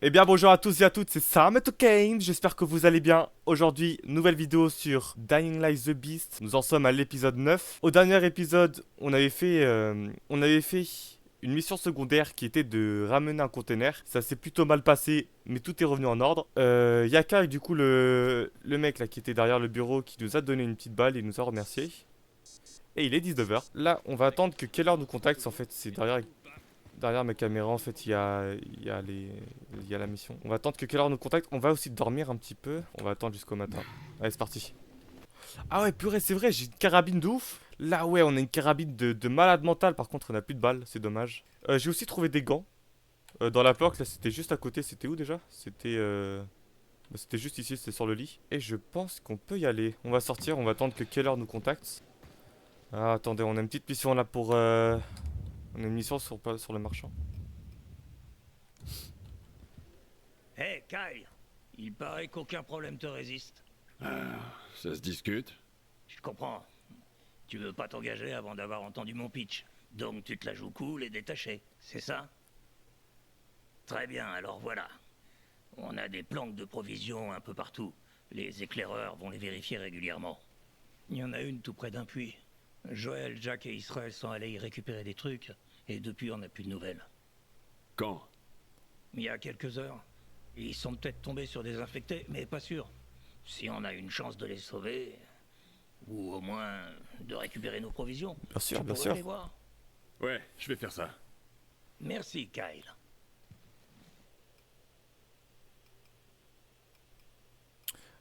Eh bien bonjour à tous et à toutes, c'est Sam Kane, j'espère que vous allez bien. Aujourd'hui, nouvelle vidéo sur Dying Light the Beast. Nous en sommes à l'épisode 9. Au dernier épisode, on avait fait une mission secondaire qui était de ramener un container. Ça s'est plutôt mal passé, mais tout est revenu en ordre. Yaka, du coup, le mec là qui était derrière le bureau, qui nous a donné une petite balle et nous a remercié. Et il est 19h. Là, on va attendre que Keller nous contacte. En fait, c'est derrière mes caméras, en fait, il y a la mission. On va attendre que Keller nous contacte. On va aussi dormir un petit peu. On va attendre jusqu'au matin. Allez, c'est parti. Ah ouais, purée, c'est vrai, j'ai une carabine de ouf. Là, ouais, on a une carabine de malade mental. Par contre, on a plus de balles, c'est dommage. J'ai aussi trouvé des gants. Dans la porte, là, c'était juste à côté. C'était où déjà? C'était juste ici, c'était sur le lit. Et je pense qu'on peut y aller. On va sortir, on va attendre que Keller nous contacte. Ah, attendez, on a une petite mission là pour... On a une mission sur le marchand. Hé, Kyle, il paraît qu'aucun problème te résiste. Ça se discute. Je comprends. Tu veux pas t'engager avant d'avoir entendu mon pitch. Donc tu te la joues cool et détaché, c'est ça? Très bien, alors voilà. On a des planques de provisions un peu partout. Les éclaireurs vont les vérifier régulièrement. Il y en a une tout près d'un puits. Joël, Jack et Israël sont allés y récupérer des trucs, et depuis on n'a plus de nouvelles. Quand? Il y a quelques heures. Ils sont peut-être tombés sur des infectés, mais pas sûr. Si on a une chance de les sauver, ou au moins de récupérer nos provisions, Bien sûr, tu bien pourrais sûr. les voir. Ouais, je vais faire ça. Merci, Kyle.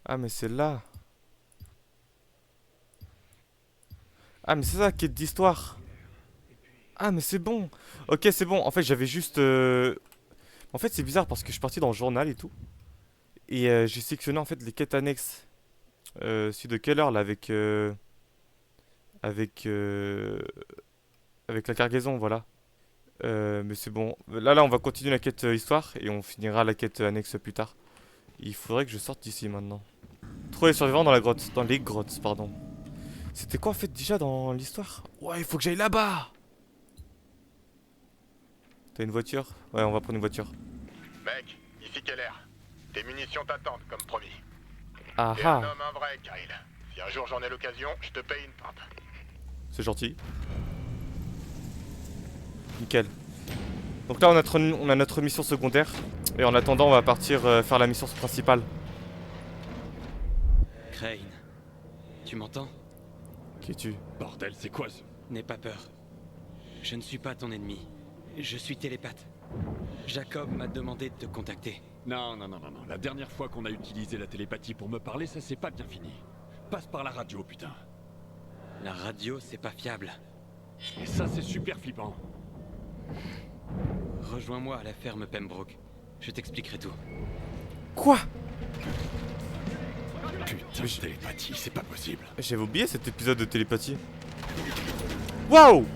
Ah, mais c'est là. Ah, mais c'est ça, quête d'histoire. Ah, mais c'est bon. Ok, c'est bon. En fait, j'avais juste... En fait, c'est bizarre parce que je suis parti dans le journal et tout. Et j'ai sélectionné en fait les quêtes annexes. Celui de Keller là avec, euh, avec la cargaison, voilà. Mais c'est bon. Là, on va continuer la quête histoire et on finira la quête annexe plus tard. Il faudrait que je sorte d'ici maintenant. Trouver les survivants dans la grotte. Dans les grottes, pardon. C'était quoi en fait déjà dans l'histoire? Ouais, il faut que j'aille là-bas. T'as une voiture? Ouais, on va prendre une voiture. Mec, ici Keller. Tes munitions t'attendent, comme promis. Ah T'es un ah, homme, un vrai, Kyle. Si un jour j'en ai l'occasion, je te paye une pinte. c'est gentil. Nickel. Donc là, on a notre mission secondaire. Et en attendant, on va partir faire la mission principale. Crane, tu m'entends? Qui es-tu? Bordel, c'est quoi ce... N'aie pas peur. Je ne suis pas ton ennemi. Je suis télépathe. Jacob m'a demandé de te contacter. Non. La dernière fois qu'on a utilisé la télépathie pour me parler, ça s'est pas bien fini. Passe par la radio, putain. La radio, c'est pas fiable. Et ça, c'est super flippant. Rejoins-moi à la ferme Pembroke. Je t'expliquerai tout. Quoi? Putain, télépathie, c'est pas possible. J'avais oublié cet épisode de télépathie. Waouh!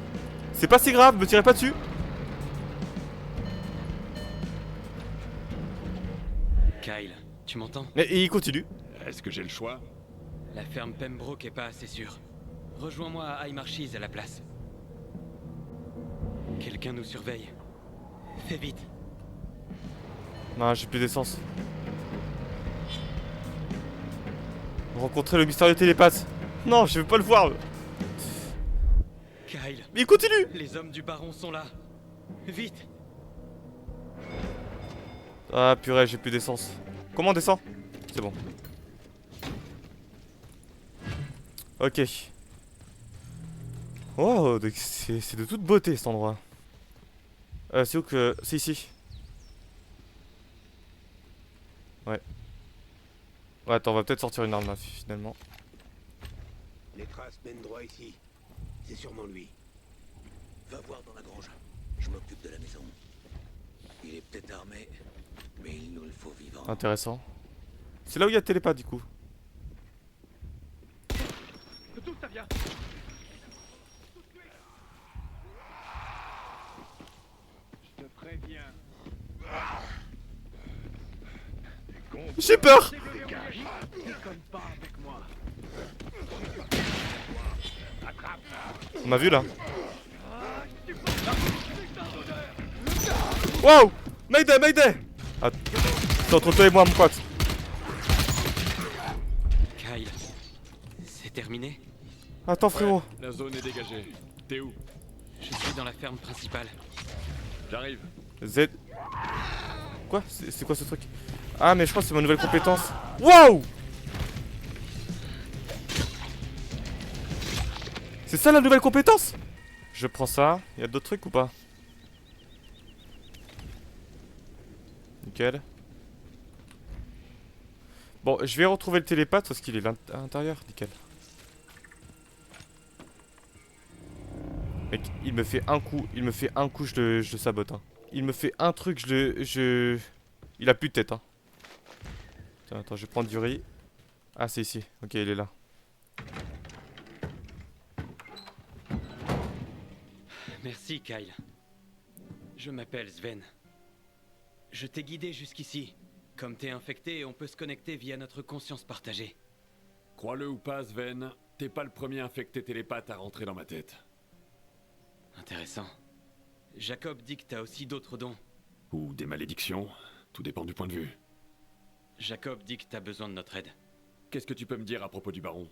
C'est pas si grave, me tirez pas dessus. Kyle, tu m'entends? Et il continue. Est-ce que j'ai le choix? La ferme Pembroke est pas assez sûre. Rejoins-moi à High Marches à la place. Quelqu'un nous surveille. Fais vite. Non, j'ai plus d'essence. Rencontrer le mystérieux télépathe. Non, je veux pas le voir. Kyle, Mais il continue. les hommes du baron sont là. Vite. Ah purée, j'ai plus d'essence. Comment on descend? C'est bon. Ok. Wow, c'est de toute beauté cet endroit. C'est où que... C'est ici. Ouais. Ouais, attends, on va peut-être sortir une arme là, finalement. Les traces mènent droit ici. C'est sûrement lui. Va voir dans la grange. Je m'occupe de la maison. Il est peut-être armé, mais il nous le faut vivant. Intéressant. C'est là où il y a le télépathe, du coup. D'où ça vient? Je te préviens. J'ai peur. Déconne pas avec moi. On m'a vu là. Wow! Mayday, Mayday! Ah, c'est entre toi et moi, mon pote. Kyle, c'est terminé? Attends, frérot. La zone est dégagée. T'es où? Je suis dans la ferme principale. J'arrive. Z. Quoi? C'est quoi ce truc? Ah, mais je crois que c'est ma nouvelle compétence. Wow! C'est ça la nouvelle compétence? Je prends ça. Il y a d'autres trucs ou pas? Nickel. Bon, je vais retrouver le télépathe parce qu'il est à l'intérieur. Nickel. Mec, il me fait un coup, je le sabote. Hein. Il me fait un truc, Il a plus de tête. Hein. Tiens, attends, je vais prendre du riz. Ah, c'est ici. Ok, il est là. Merci, Kyle. Je m'appelle Sven. Je t'ai guidé jusqu'ici. Comme t'es infecté, on peut se connecter via notre conscience partagée. Crois-le ou pas, Sven, t'es pas le premier infecté télépathe à rentrer dans ma tête. Intéressant. Jacob dit que t'as aussi d'autres dons. Ou des malédictions, tout dépend du point de vue. Jacob dit que t'as besoin de notre aide. Qu'est-ce que tu peux me dire à propos du baron?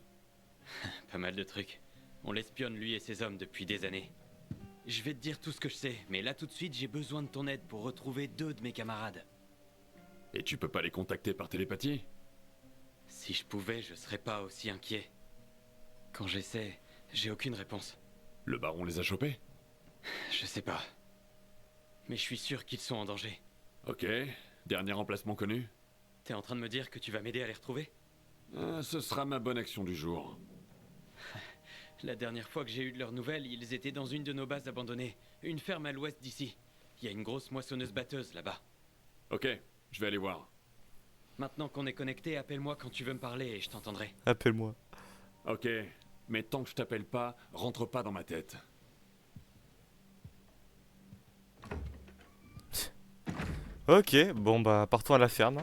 Pas mal de trucs. On l'espionne lui et ses hommes depuis des années. Je vais te dire tout ce que je sais, mais là tout de suite j'ai besoin de ton aide pour retrouver 2 de mes camarades. Et tu peux pas les contacter par télépathie? Si je pouvais, je serais pas aussi inquiet. Quand j'essaie, j'ai aucune réponse. Le baron les a chopés? Je sais pas. Mais je suis sûr qu'ils sont en danger. Ok, dernier emplacement connu? T'es en train de me dire que tu vas m'aider à les retrouver? Ce sera ma bonne action du jour. La dernière fois que j'ai eu de leurs nouvelles, ils étaient dans une de nos bases abandonnées. Une ferme à l'ouest d'ici. Il y a une grosse moissonneuse-batteuse là-bas. Ok, je vais aller voir. Maintenant qu'on est connecté, appelle-moi quand tu veux me parler et je t'entendrai. Appelle-moi. Ok, mais tant que je t'appelle pas, rentre pas dans ma tête. Ok, bon bah partons à la ferme.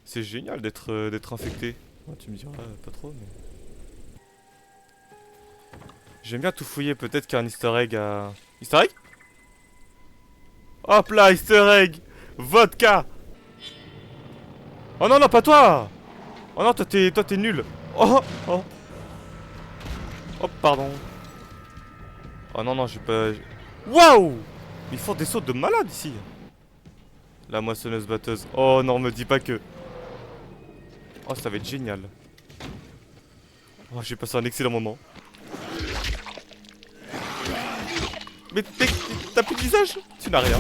C'est génial d'être infecté. Oh, tu me diras pas trop, mais... J'aime bien tout fouiller, peut-être qu'il y a un easter egg à... Easter egg? Hop là, easter egg! Vodka! Oh non, non, pas toi! Oh non, toi t'es nul! Oh! Oh! Oh, pardon. Oh non, non, j'ai pas... Waouh! Ils font des sauts de malade ici. La moissonneuse batteuse. Oh non, me dis pas que... Oh, ça va être génial. Oh, j'ai passé un excellent moment. Mais t'as plus de visage? Tu n'as rien.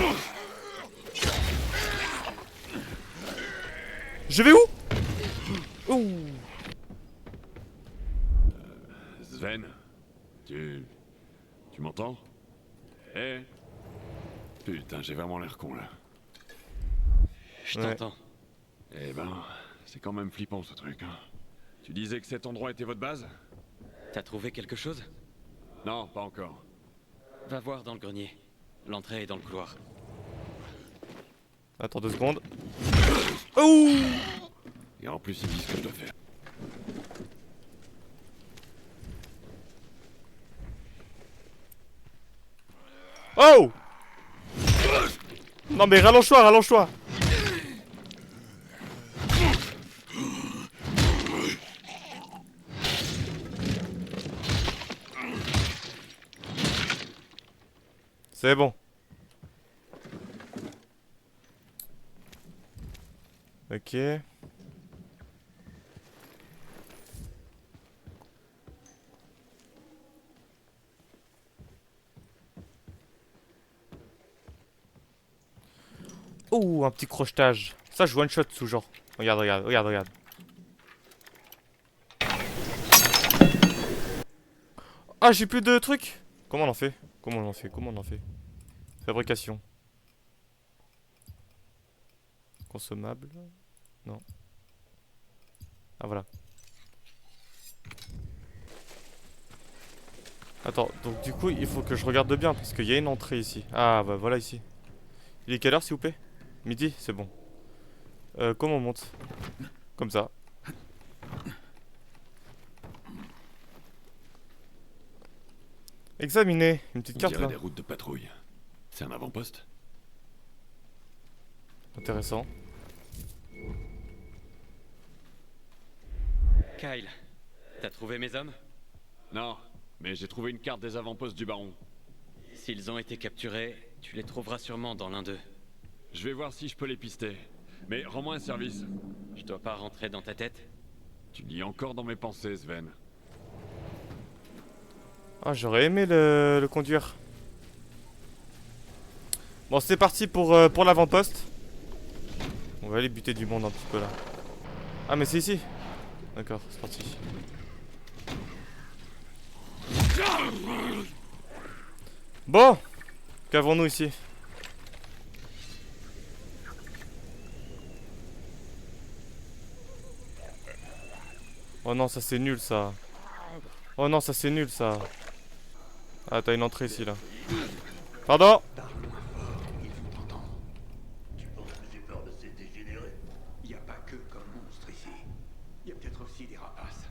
Je vais où? Ouh. Sven, tu m'entends? Eh? Putain, j'ai vraiment l'air con là. Je Ouais. t'entends. Eh ben, c'est quand même flippant ce truc. Hein. Tu disais que cet endroit était votre base? T'as trouvé quelque chose? Non, pas encore. Va voir dans le grenier. L'entrée est dans le couloir. Attends 2 secondes. Ouh. Et en plus, ils me disent ce que je dois faire. Oh! Non mais rallonge-toi, rallonge-toi. C'est bon. Ok. Oh, un petit crochetage. Ça, je one shot sous genre. Regarde, regarde, regarde, regarde. Ah, j'ai plus de trucs. Comment on en fait? Comment on en fait? Comment on en fait? Fabrication. Consommable. Non. Ah, voilà. Attends, donc du coup, il faut que je regarde bien parce qu'il y a une entrée ici. Ah, bah voilà ici. Il est quelle heure, s'il vous plaît? Midi, c'est bon. Comment on monte? Comme ça. Examiner. Une petite On carte dirait là. des routes de patrouille. C'est un avant-poste? Intéressant. Kyle, t'as trouvé mes hommes? Non, mais j'ai trouvé une carte des avant-postes du baron. S'ils ont été capturés, tu les trouveras sûrement dans l'un d'eux. Je vais voir si je peux les pister. Mais rends-moi un service. Je dois pas rentrer dans ta tête? Tu lis encore dans mes pensées, Sven. Ah, j'aurais aimé le conduire. Bon, c'est parti pour l'avant-poste. On va aller buter du monde un petit peu là. Ah, mais c'est ici. D'accord, c'est parti. Bon, qu'avons-nous ici? Oh non, ça c'est nul ça. Oh non, ça c'est nul ça. Ah, t'as une entrée ici là. Pardon? Tu penses que j'ai peur de ces dégénérés? Il n'y a pas que comme monstre ici. Il y a peut-être aussi des rapaces.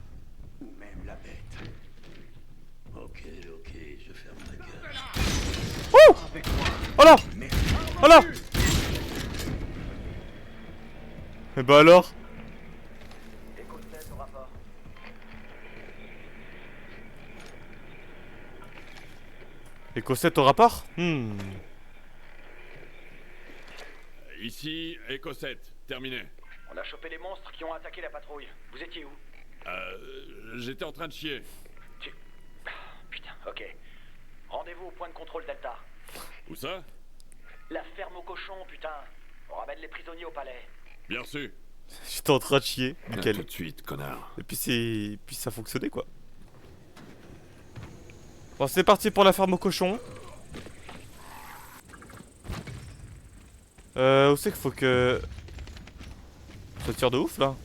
Ou même la bête. Ok, je ferme ma gueule. Oh! Oh là! Oh là! Et bah alors? Écossais au rapport? Ici, Écossette, terminé. On a chopé les monstres qui ont attaqué la patrouille. Vous étiez où? J'étais en train de chier. Putain, ok. Rendez-vous au point de contrôle Delta. Où ça? La ferme aux cochons, putain. On ramène les prisonniers au palais. Bien sûr. J'étais en train de chier. À Nickel. tout de suite, connard. Et puis ça fonctionnait quoi. Bon, c'est parti pour la ferme aux cochons. Où c'est qu'il faut que... Ça tire de ouf là.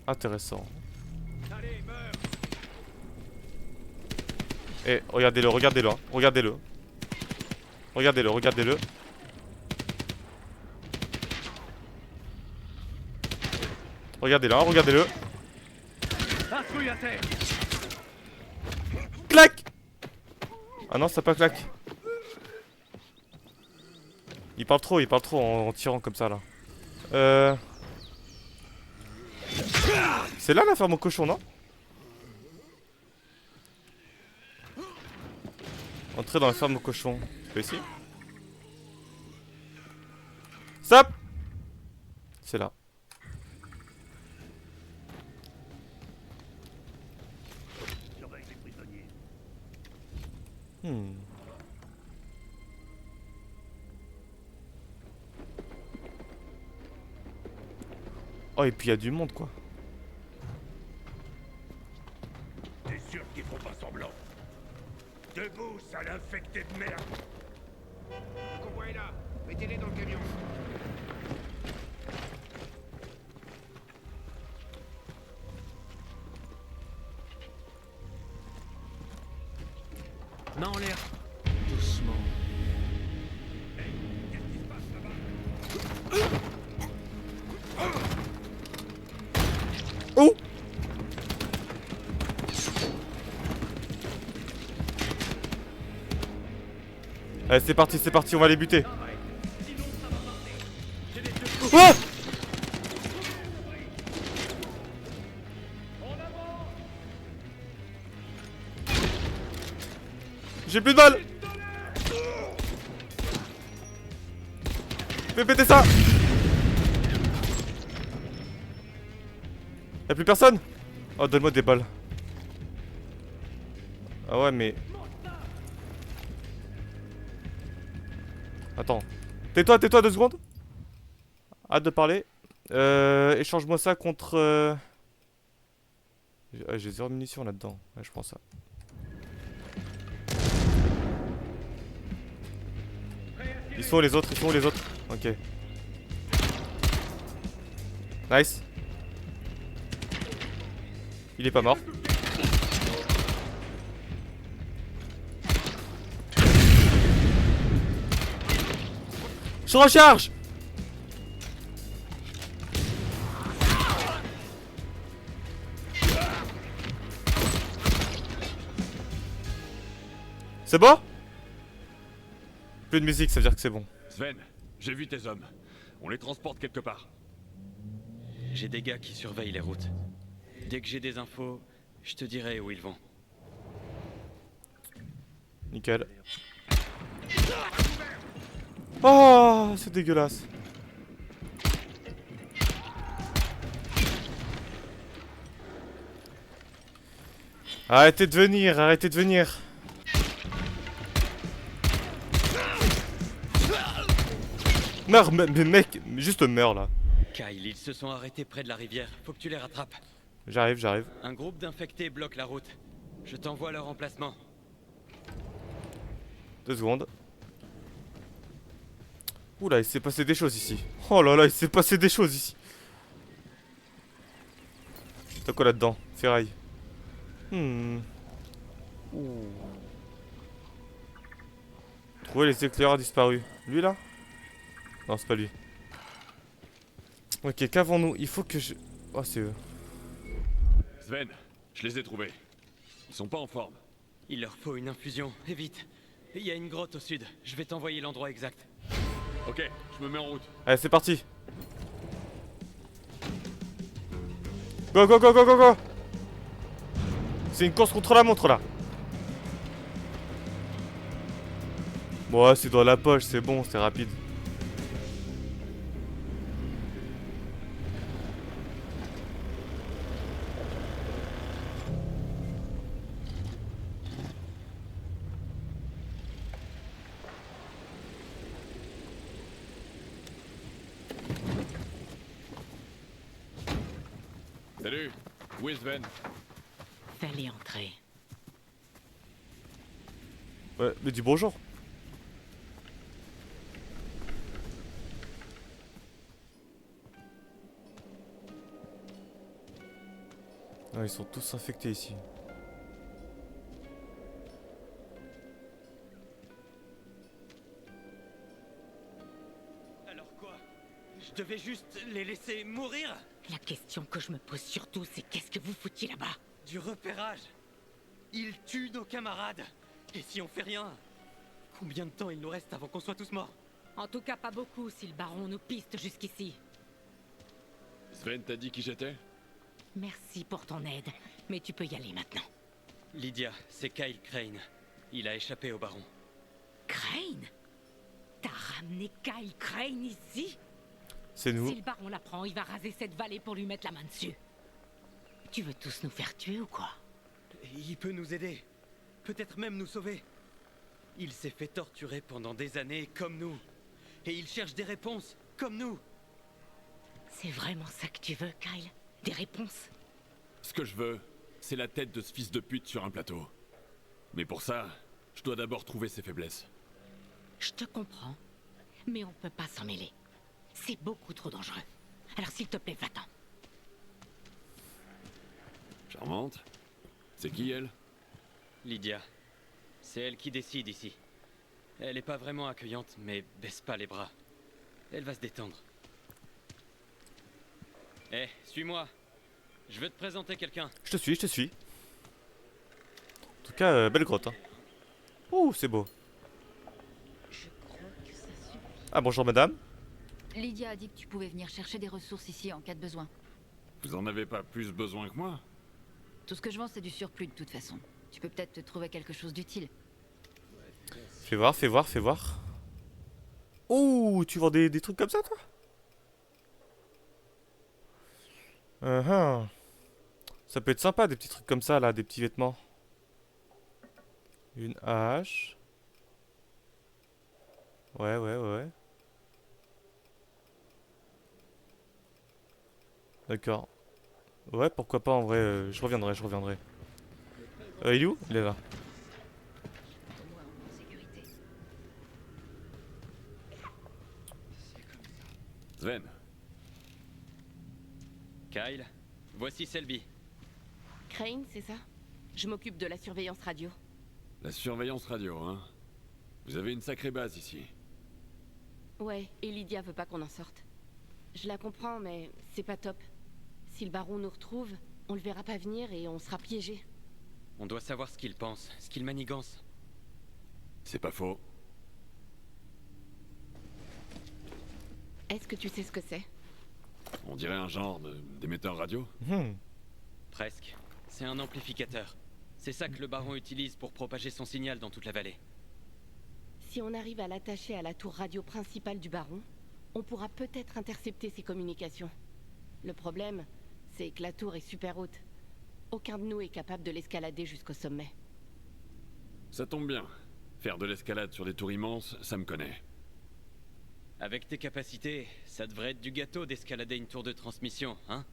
Intéressant. Eh, regardez-le, regardez-le, hein. Regardez-le. Regardez-le, regardez-le. Regardez-le, hein, regardez-le. Clac! Ah non, ça pas clac. Il parle trop en tirant comme ça là. C'est là la ferme aux cochons, non? Entrer dans la ferme aux cochons. C'est ici? Stop! C'est là. Surveille les prisonniers. Oh, et puis il y a du monde quoi. T'es sûr qu'ils font pas semblant? Debout, sale infecté de merde! Le convoi est là. Mettez-les dans le camion. Main en l'air. Doucement. Hey, qu'est-ce qui se passe là-bas? Oh! Allez, c'est parti, on va les buter. Oh! J'ai plus de balles. Fais péter ça. Y'a plus personne? Oh, donne-moi des balles. Ah ouais, mais... Attends. Tais-toi 2 secondes. Hâte de parler. Échange-moi ça contre... J'ai 0 munitions là-dedans. Ouais, je prends ça. Ils sont où les autres? Ok. Nice. Il est pas mort. Je recharge. C'est bon? Plus de musique, ça veut dire que c'est bon. Sven, j'ai vu tes hommes. On les transporte quelque part. J'ai des gars qui surveillent les routes. Dès que j'ai des infos, je te dirai où ils vont. Nickel. Oh, c'est dégueulasse. Arrêtez de venir, arrêtez de venir. Meurs, mais mec, juste meurs là. Kyle, ils se sont arrêtés près de la rivière. Faut que tu les rattrapes. J'arrive, j'arrive. Un groupe d'infectés bloque la route. Je t'envoie leur emplacement. 2 secondes. Oula, il s'est passé des choses ici. Oh là là, il s'est passé des choses ici. T'as quoi là-dedans? Ferraille. Trouver les éclaireurs disparus. Lui là? Non, c'est pas lui. Ok, qu'avons-nous? Il faut que je... Oh, c'est eux. Sven, je les ai trouvés. Ils sont pas en forme. Il leur faut une infusion, et vite. Il y a une grotte au sud. Je vais t'envoyer l'endroit exact. Ok, je me mets en route. Allez, c'est parti. Go, go, go, go, go, go. C'est une course contre la montre là. Bon, ouais, c'est dans la poche, c'est bon, c'est rapide. Salut, où est Sven? Fallait entrer. Ouais, mais dis bonjour. Ah, ils sont tous infectés ici. Alors quoi? Je devais juste les laisser mourir? La question que je me pose surtout, c'est qu'est-ce que vous foutiez là-bas? Du repérage. Ils tuent nos camarades. Et si on fait rien? Combien de temps il nous reste avant qu'on soit tous morts? En tout cas, pas beaucoup si le baron nous piste jusqu'ici. Sven t'a dit qui j'étais? Merci pour ton aide, mais tu peux y aller maintenant. Lydia, c'est Kyle Crane. Il a échappé au baron. Crane? T'as ramené Kyle Crane ici? C'est nous. Si le baron l'apprend, il va raser cette vallée pour lui mettre la main dessus. Tu veux tous nous faire tuer ou quoi? Il peut nous aider. Peut-être même nous sauver. Il s'est fait torturer pendant des années comme nous. Et il cherche des réponses comme nous. C'est vraiment ça que tu veux, Kyle? Des réponses? Ce que je veux, c'est la tête de ce fils de pute sur un plateau. Mais pour ça, je dois d'abord trouver ses faiblesses. Je te comprends, mais on peut pas s'en mêler. C'est beaucoup trop dangereux. Alors s'il te plaît, va-t'en. Charmante. C'est qui elle? Lydia. C'est elle qui décide ici. Elle est pas vraiment accueillante, mais baisse pas les bras. Elle va se détendre. Eh, suis-moi. Je veux te présenter quelqu'un. Je te suis, je te suis. En tout cas, belle grotte. Hein. Ouh, c'est beau. Je crois que ça suffit. Ah, bonjour madame. Lydia a dit que tu pouvais venir chercher des ressources ici en cas de besoin. Vous en avez pas plus besoin que moi? Tout ce que je vends, c'est du surplus de toute façon. Tu peux peut-être te trouver quelque chose d'utile. Fais voir, fais voir, fais voir. Ouh, tu vends des trucs comme ça, toi? Ça peut être sympa, des petits trucs comme ça, là, des petits vêtements. Une hache. Ouais, ouais, ouais. D'accord. Ouais, pourquoi pas, en vrai, je reviendrai, je reviendrai. Il est où? Il est là. Au moins, en sécurité. Sven. Kyle, voici Selby. Crane, c'est ça? Je m'occupe de la surveillance radio. La surveillance radio, hein? Vous avez une sacrée base ici. Ouais, et Lydia veut pas qu'on en sorte. Je la comprends, mais c'est pas top. Si le baron nous retrouve, on le verra pas venir et on sera piégés. On doit savoir ce qu'il pense, ce qu'il manigance. C'est pas faux. Est-ce que tu sais ce que c'est? On dirait un genre d'émetteur radio. Presque. C'est un amplificateur. C'est ça que le baron utilise pour propager son signal dans toute la vallée. Si on arrive à l'attacher à la tour radio principale du baron, on pourra peut-être intercepter ses communications. Le problème, c'est que la tour est super haute. Aucun de nous est capable de l'escalader jusqu'au sommet. Ça tombe bien. Faire de l'escalade sur des tours immenses, ça me connaît. Avec tes capacités, ça devrait être du gâteau d'escalader une tour de transmission, hein?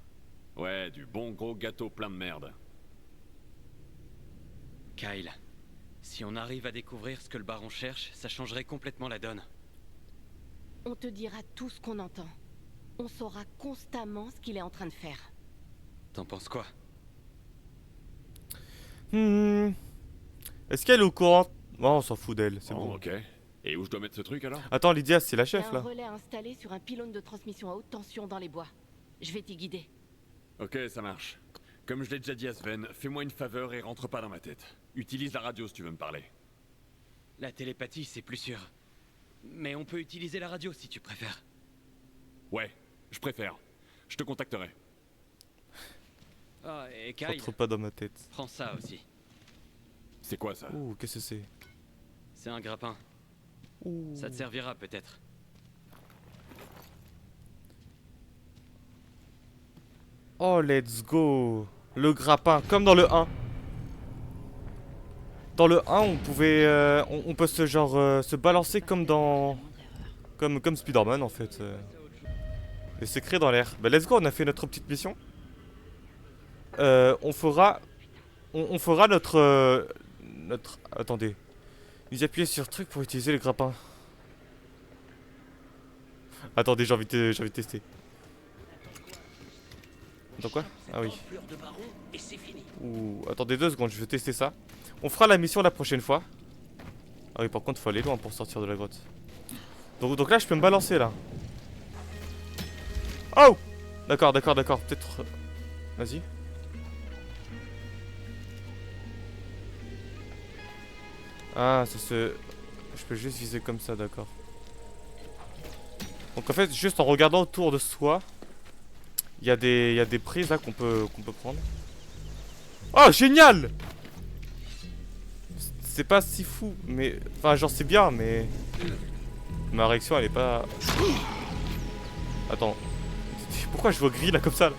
Ouais, du bon gros gâteau plein de merde. Kyle, si on arrive à découvrir ce que le baron cherche, ça changerait complètement la donne. On te dira tout ce qu'on entend. On saura constamment ce qu'il est en train de faire. T'en penses quoi? Est-ce qu'elle est au courant? Oh, on s'en fout d'elle, c'est bon. Ok. Et où je dois mettre ce truc alors? Attends, Lydia, c'est la Il y a chef un là. relais installé sur un pylône de transmission à haute tension dans les bois. Je vais t'y guider. Ok, ça marche. Comme je l'ai déjà dit à Sven, fais-moi une faveur et rentre pas dans ma tête. Utilise la radio si tu veux me parler. La télépathie, c'est plus sûr. Mais on peut utiliser la radio si tu préfères. Ouais, je préfère. Je te contacterai. Ah, et Kyle, Rentre pas dans ma tête. prends ça aussi. C'est quoi ça? Ouh, qu'est-ce que c'est? C'est un grappin. Ouh. Ça te servira peut-être. Oh, let's go. Le grappin, comme dans le 1. Dans le 1, on pouvait... on peut se genre se balancer comme dans... Comme Spider-Man en fait. Les secrets dans l'air. Bah let's go, on a fait notre petite mission. On fera notre... Attendez. Ils appuyaient sur truc pour utiliser les grappins. Attendez, j'ai envie de tester. Attends quoi? Ah oui. Ouh, attendez 2 secondes, je vais tester ça. On fera la mission la prochaine fois. Ah oui, par contre, faut aller loin pour sortir de la grotte. Donc là, je peux me balancer là. Oh! D'accord. Peut-être... Vas-y. Ah, ça se... Je peux juste viser comme ça, d'accord. Donc en fait, juste en regardant autour de soi, il y a des prises là qu'on peut prendre. Oh, génial! C'est pas si fou, mais... Enfin, genre c'est bien, mais... Ma réaction, elle est pas... Attends. Pourquoi je vois gris là comme ça là?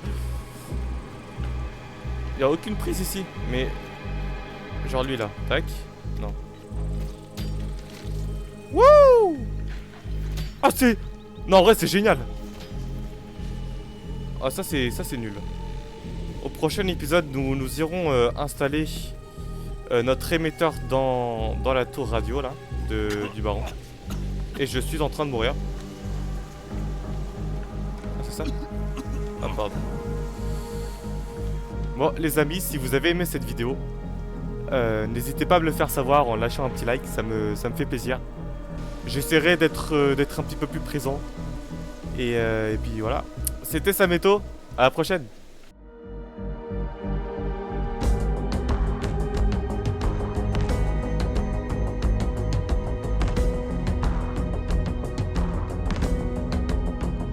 Il y a aucune prise ici, mais... Genre lui là, tac. Non. Wouh! Ah c'est... Non en vrai c'est génial. Ah ça c'est nul. Au prochain épisode nous irons installer notre émetteur dans la tour radio là du baron. Et je suis en train de mourir. Ah c'est ça? Ah pardon. Bon les amis, si vous avez aimé cette vidéo, n'hésitez pas à me le faire savoir en lâchant un petit like, ça me fait plaisir. J'essaierai d'être un petit peu plus présent. Et puis voilà. C'était Sameto, à la prochaine.